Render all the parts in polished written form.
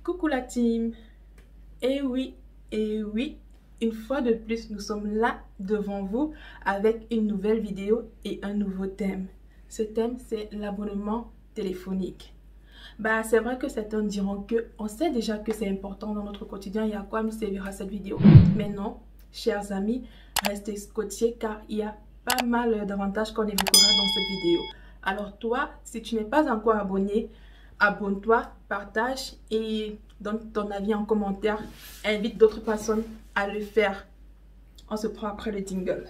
Coucou la team! Et oui, une fois de plus, nous sommes là devant vous avec une nouvelle vidéo et un nouveau thème. Ce thème, c'est l'abonnement téléphonique. C'est vrai que certains diront que on sait déjà que c'est important dans notre quotidien et à quoi nous servira cette vidéo. Mais non, chers amis, restez scotchés car il y a pas mal d'avantages qu'on évoquera dans cette vidéo. Alors toi, si tu n'es pas encore abonné, abonne-toi, partage et donne ton avis en commentaire. Invite d'autres personnes à le faire. On se prend après le jingle.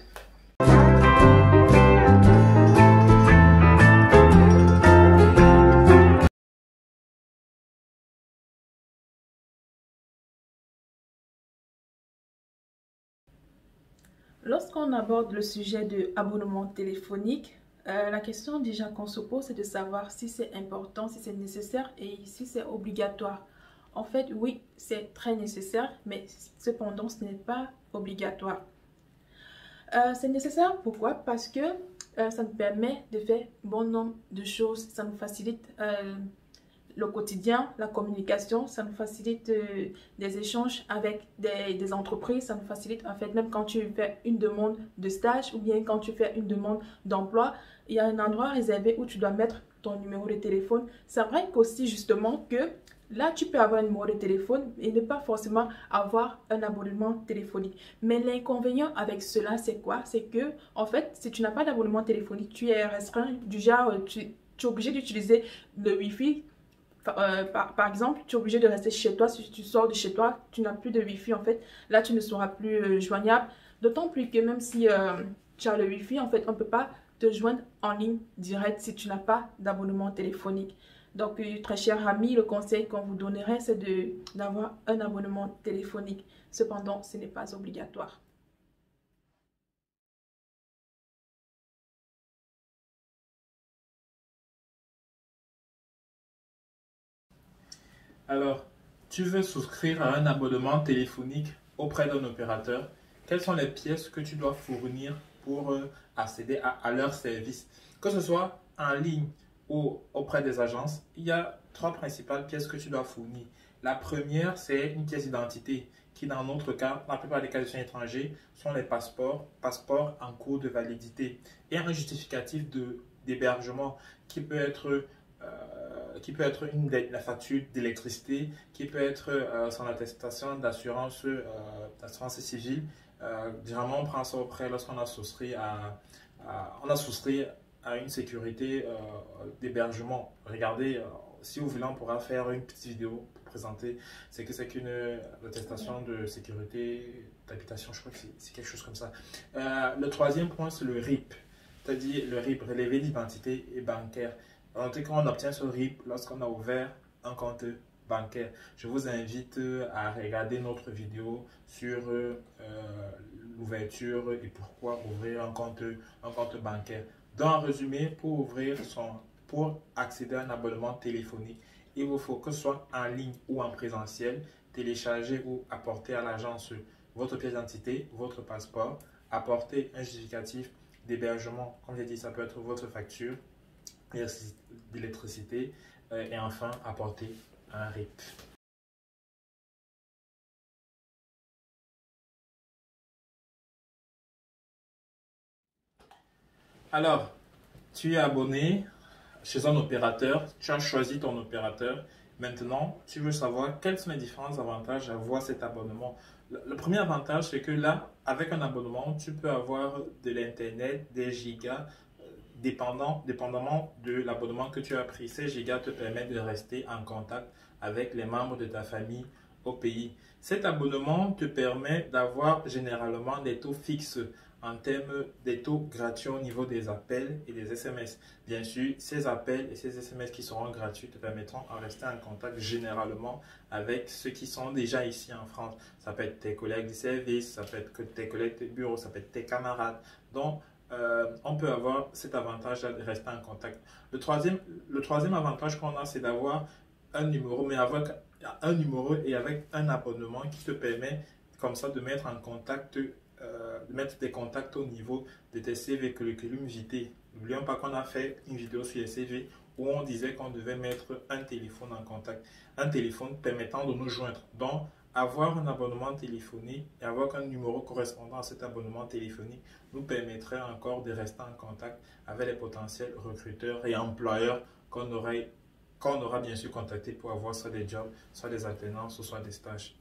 Lorsqu'on aborde le sujet de abonnement téléphonique, la question déjà qu'on se pose, c'est de savoir si c'est important, si c'est nécessaire et si c'est obligatoire. En fait, oui, c'est très nécessaire, mais cependant, ce n'est pas obligatoire. C'est nécessaire, pourquoi? Parce que ça nous permet de faire bon nombre de choses, ça nous facilite le quotidien, la communication, ça nous facilite des échanges avec des entreprises, ça nous facilite en fait même quand tu fais une demande de stage ou bien quand tu fais une demande d'emploi, il y a un endroit réservé où tu dois mettre ton numéro de téléphone. C'est vrai qu'aussi justement que là tu peux avoir un numéro de téléphone et ne pas forcément avoir un abonnement téléphonique. Mais l'inconvénient avec cela c'est quoi? C'est que en fait si tu n'as pas d'abonnement téléphonique, tu es restreint du genre tu es obligé d'utiliser le Wi-Fi. Par exemple, tu es obligé de rester chez toi. Si tu sors de chez toi, tu n'as plus de Wi-Fi en fait. Là, tu ne seras plus joignable. D'autant plus que même si tu as le Wi-Fi, en fait, on ne peut pas te joindre en ligne direct si tu n'as pas d'abonnement téléphonique. Donc, très cher ami, le conseil qu'on vous donnerait, c'est d'avoir un abonnement téléphonique. Cependant, ce n'est pas obligatoire. Alors, tu veux souscrire à un abonnement téléphonique auprès d'un opérateur. Quelles sont les pièces que tu dois fournir pour accéder à leur service? Que ce soit en ligne ou auprès des agences, il y a trois principales pièces que tu dois fournir. La première, c'est une pièce d'identité qui, dans notre cas, la plupart des cas de soins étrangers, sont les passeports en cours de validité et un justificatif d'hébergement qui peut être la facture d'électricité, qui peut être son attestation d'assurance civile. Généralement, on prend ça auprès lorsqu'on a souscrit à une sécurité d'hébergement. Regardez, si vous voulez, on pourra faire une petite vidéo pour présenter c'est qu'une attestation de sécurité d'habitation. Je crois que c'est quelque chose comme ça. Le troisième point, c'est le RIP, c'est-à-dire le RIP, relevé d'identité et bancaire. Notez qu'on obtient ce RIP lorsqu'on a ouvert un compte bancaire. Je vous invite à regarder notre vidéo sur l'ouverture et pourquoi ouvrir un compte bancaire. Donc, en résumé, pour accéder à un abonnement téléphonique, il vous faut que ce soit en ligne ou en présentiel, télécharger ou apporter à l'agence votre pièce d'identité, votre passeport, apporter un justificatif d'hébergement. Comme j'ai dit, ça peut être votre facture d'électricité et enfin apporter un RIP. Alors, tu es abonné chez un opérateur, tu as choisi ton opérateur. Maintenant, tu veux savoir quels sont les différents avantages à avoir cet abonnement. Le premier avantage, c'est que là, avec un abonnement, tu peux avoir de l'Internet, des gigas, dépendamment de l'abonnement que tu as pris. Ces gigas te permettent de rester en contact avec les membres de ta famille au pays. Cet abonnement te permet d'avoir généralement des taux fixes en termes des taux gratuits au niveau des appels et des SMS. Bien sûr, ces appels et ces SMS qui seront gratuits te permettront de rester en contact généralement avec ceux qui sont déjà ici en France. Ça peut être tes collègues du service, ça peut être tes collègues de bureau, ça peut être tes camarades. Donc, on peut avoir cet avantage de rester en contact. Le troisième avantage qu'on a, c'est d'avoir un numéro, mais avec un numéro et avec un abonnement qui te permet comme ça de mettre en contact, de mettre des contacts au niveau de tes CV, curriculum vitae. N'oublions pas qu'on a fait une vidéo sur les CV où on disait qu'on devait mettre un téléphone en contact, un téléphone permettant de nous joindre. Donc, avoir un abonnement téléphonique et avoir un numéro correspondant à cet abonnement téléphonique nous permettrait encore de rester en contact avec les potentiels recruteurs et employeurs qu'on aura bien sûr contactés pour avoir soit des jobs, soit des alternances ou soit des stages.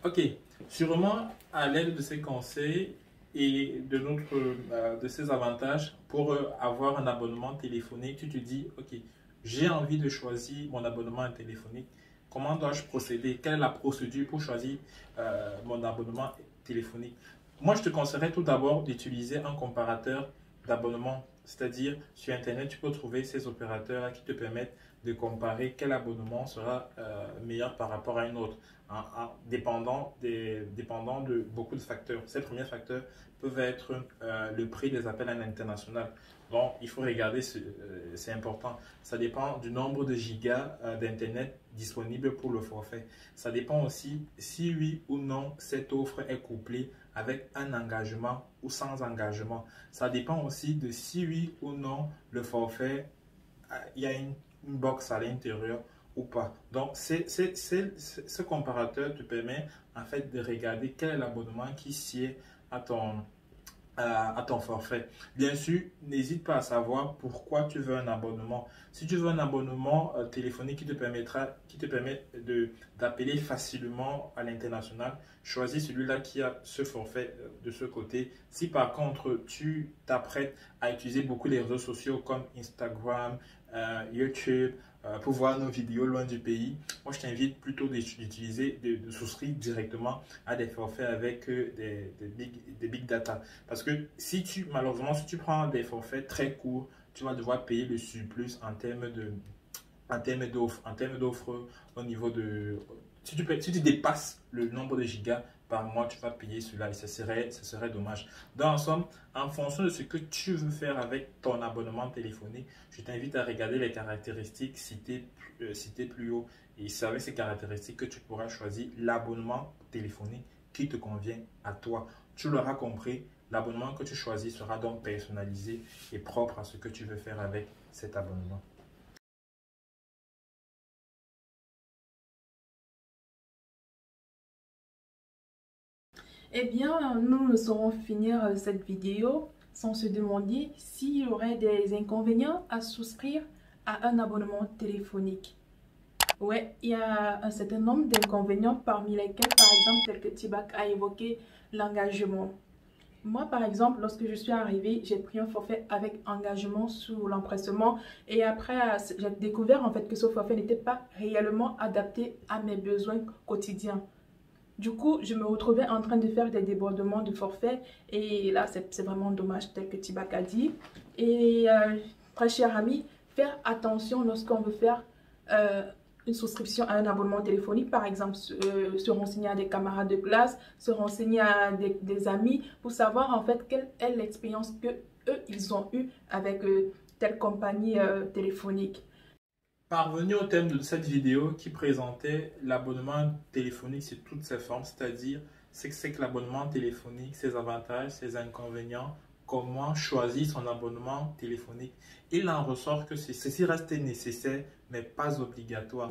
Ok, sûrement à l'aide de ces conseils et de ces avantages, pour avoir un abonnement téléphonique, tu te dis, ok, j'ai envie de choisir mon abonnement téléphonique. Comment dois-je procéder? Quelle est la procédure pour choisir mon abonnement téléphonique? Moi, je te conseillerais tout d'abord d'utiliser un comparateur d'abonnement. C'est-à-dire, sur Internet, tu peux trouver ces opérateurs qui te permettent de comparer quel abonnement sera meilleur par rapport à un autre, dépendant de beaucoup de facteurs. Ces premiers facteurs peuvent être le prix des appels à l'international. Donc, il faut regarder, c'est important. Ça dépend du nombre de gigas d'Internet disponible pour le forfait. Ça dépend aussi si oui ou non cette offre est couplée avec un engagement ou sans engagement. Ça dépend aussi de si oui ou non le forfait, il y a une box à l'intérieur ou pas. Donc, ce comparateur te permet en fait de regarder quel est l'abonnement qui sied à ton forfait. Bien sûr, n'hésite pas à savoir pourquoi tu veux un abonnement. Si tu veux un abonnement téléphonique qui te permet d'appeler facilement à l'international, choisis celui-là qui a ce forfait de ce côté. Si par contre, tu t'apprêtes à utiliser beaucoup les réseaux sociaux comme Instagram, YouTube, pour voir nos vidéos loin du pays, moi je t'invite plutôt d'utiliser, de souscrire directement à des forfaits avec des big data. Parce que malheureusement, si tu prends des forfaits très courts, tu vas devoir payer le surplus en termes d'offres. En termes d'offres au niveau de... Si tu dépasses le nombre de gigas par mois, tu vas payer cela et ce serait dommage. Dans en somme, en fonction de ce que tu veux faire avec ton abonnement téléphonique, je t'invite à regarder les caractéristiques citées plus haut. Et c'est avec ces caractéristiques que tu pourras choisir l'abonnement téléphonique qui te convient à toi. Tu l'auras compris, l'abonnement que tu choisis sera donc personnalisé et propre à ce que tu veux faire avec cet abonnement. Eh bien, nous ne saurons finir cette vidéo sans se demander s'il y aurait des inconvénients à souscrire à un abonnement téléphonique. Ouais, il y a un certain nombre d'inconvénients parmi lesquels, par exemple, tel que Tibak a évoqué, l'engagement. Moi, par exemple, lorsque je suis arrivée, j'ai pris un forfait avec engagement sous l'empressement et après, j'ai découvert en fait que ce forfait n'était pas réellement adapté à mes besoins quotidiens. Du coup, je me retrouvais en train de faire des débordements de forfait et là, c'est vraiment dommage, tel que Tibak a dit. Et très cher ami, faire attention lorsqu'on veut faire une souscription à un abonnement téléphonique, par exemple, se renseigner à des camarades de classe, se renseigner à des amis pour savoir en fait quelle est l'expérience que eux ils ont eue avec telle compagnie téléphonique. Parvenu au thème de cette vidéo qui présentait l'abonnement téléphonique sous toutes ses formes, c'est-à-dire c'est que l'abonnement téléphonique, ses avantages, ses inconvénients, comment choisir son abonnement téléphonique. Il en ressort que ceci reste nécessaire mais pas obligatoire.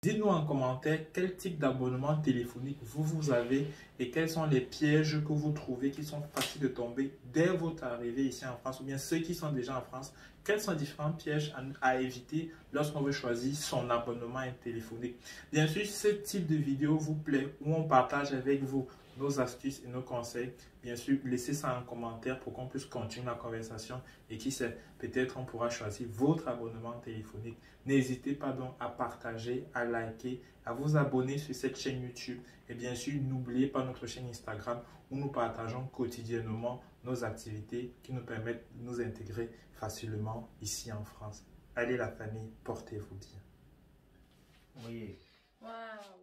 Dites-nous en commentaire quel type d'abonnement téléphonique vous avez et quels sont les pièges que vous trouvez qui sont faciles de tomber dès votre arrivée ici en France ou bien ceux qui sont déjà en France. Quels sont les différents pièges à éviter lorsqu'on veut choisir son abonnement téléphonique. Bien sûr, si ce type de vidéo vous plaît, où on partage avec vous nos astuces et nos conseils, bien sûr, laissez ça en commentaire pour qu'on puisse continuer la conversation et qui sait, peut-être on pourra choisir votre abonnement téléphonique. N'hésitez pas donc à partager, à liker, à vous abonner sur cette chaîne YouTube et bien sûr, n'oubliez pas notre chaîne Instagram où nous partageons quotidiennement nos activités qui nous permettent de nous intégrer facilement ici en France. Allez la famille, portez-vous bien. Oui. Wow.